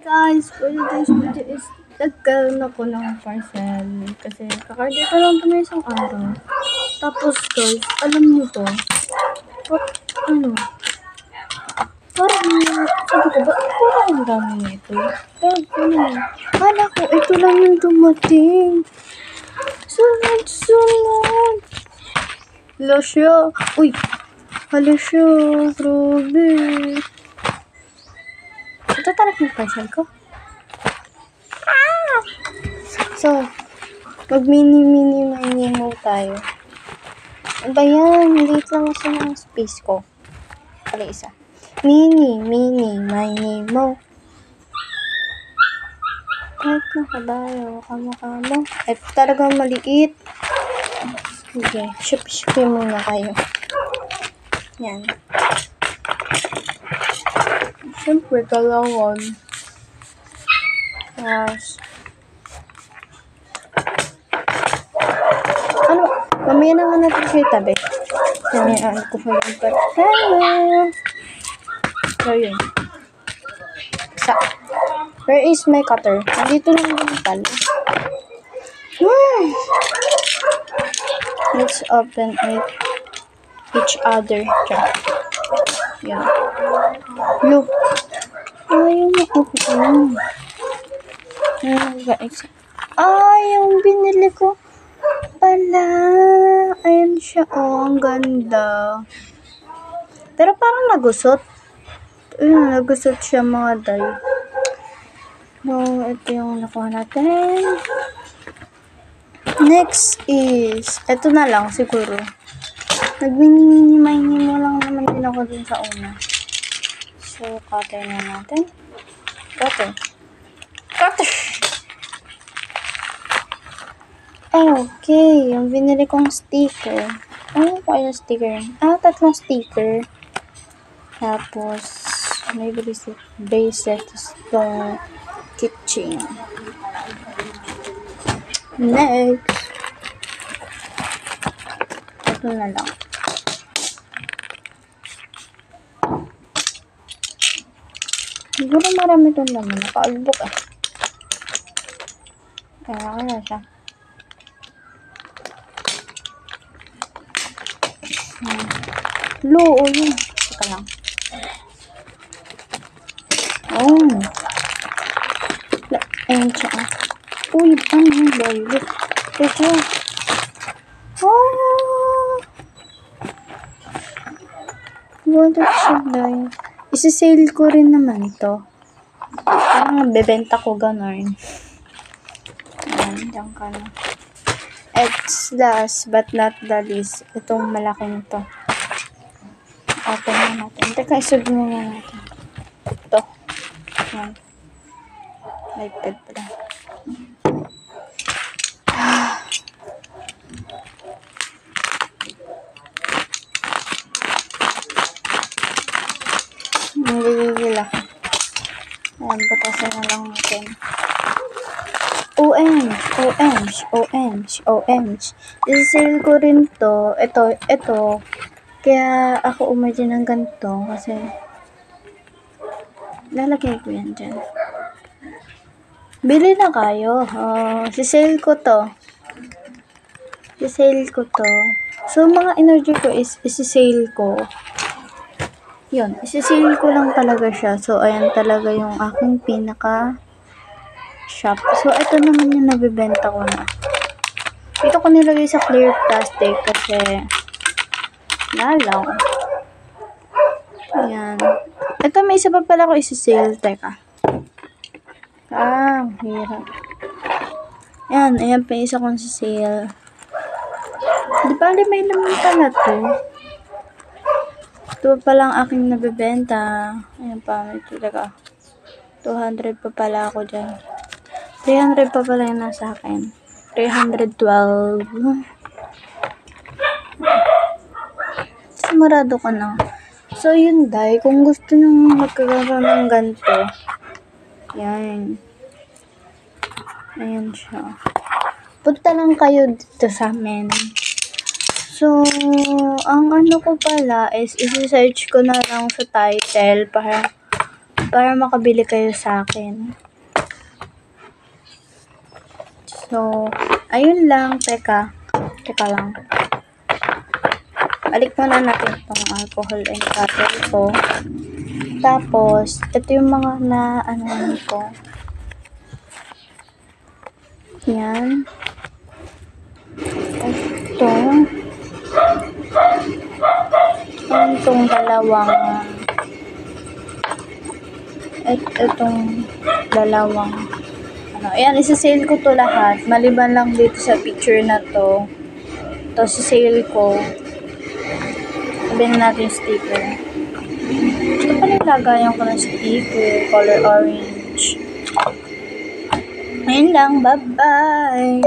Guys, for today's video is nagkaroon ako ng parcel kasi kakarga ko lang ito na isang araw. Tapos guys, alam niyo to, ano, parang sabi ko, ba't parang ang dami nito? Pero kala ko ito lang yung dumating. Sunod! Hala siya. Uy! Hala siya. Grabe. Ito talaga yung parcel ko. So, mag-mini mo tayo. Ano ba yan? Late lang kasi ng space ko. Pala isa. Mini mo. Kahit nakabayo, kamukha mo. Ito talagang maliit. Sige, ship muna kayo. Yan. Siyempre, kailangan. Yes. Ano? Mamaya na nga natin siya itabi. Yan, ko pa yung hello! So, yun. Isa. Where is my cutter? Dito lang din pala. Let's open it. Each other. Diyan. Yan. Look. Ayaw na open. Yung binili ko pala. Ayan siya. Oh, ang ganda. Pero parang nagusot. Ayun, nagusot siya mga day. So, ito yung nakuha natin. Next is, ito na lang siguro. Nag-mini mo lang naman din ako dun sa una. So, cutter na natin. Cutter. Okay, yung binili kong sticker. Ano pa yung sticker? Tatlong sticker. Tapos, may basic itong kitchen. Next. Ito na lang. Siguro marami itong laman. Nakaalbok ah. Kaya siya. Oo yun. Teka lang. Ayan siya. Uy, ano yung violet? Teka. Water siya dahil. Isi-sale ko rin naman to. Parang bebenta ko ganon. Ayan, diyan ka na. It's last but not the least. Itong malaking to. Open na natin. Teka, isod muna natin. Ito. Ayan. Lightpad pala. Nagigigil ako. Ayan, butasan na lang natin. OMG. Isisale ko rin to. Ito. Kaya ako umagin ng ganito kasi lalagay ko yan dyan. Bili na kayo. Sisale ko to. So, mga energy ko is isisale ko. Yun, isisale ko lang talaga siya. So, ayan talaga yung aking pinaka shop. So, ito naman yung nabibenta ko na. Ito ko nilagay sa clear plastic kasi nalaw. Ayan. Ito, may isa pa pala ko isisale. Teka. Hirap. Ayan pa isa kong sisale. Di ba, may laman pala to. Ito pa lang aking nabibenta. Ayan pa, may talaga. 200 pa pala ako dyan. 300 pa pala yung nasa akin. 312. Sumarado ka na. So, yun day. Kung gusto nyo magkakaroon ng ganito, yan. Ayan siya. Punta lang kayo dito sa amin. So, ang ano ko pala is isi-search ko na lang sa title para para makabili kayo sa akin. So, ayun lang. Teka lang. Balik muna natin itong alcohol and water ko. Tapos, ito yung mga ano ko. Yan. Itong dalawang ayan, isa-sale ko to lahat. Maliban lang dito sa picture na to. To, sale ko. Sabihin na natin sticker. Ito pa rin lagayan ko ng sticker. Color orange. Ayun lang. Bye-bye!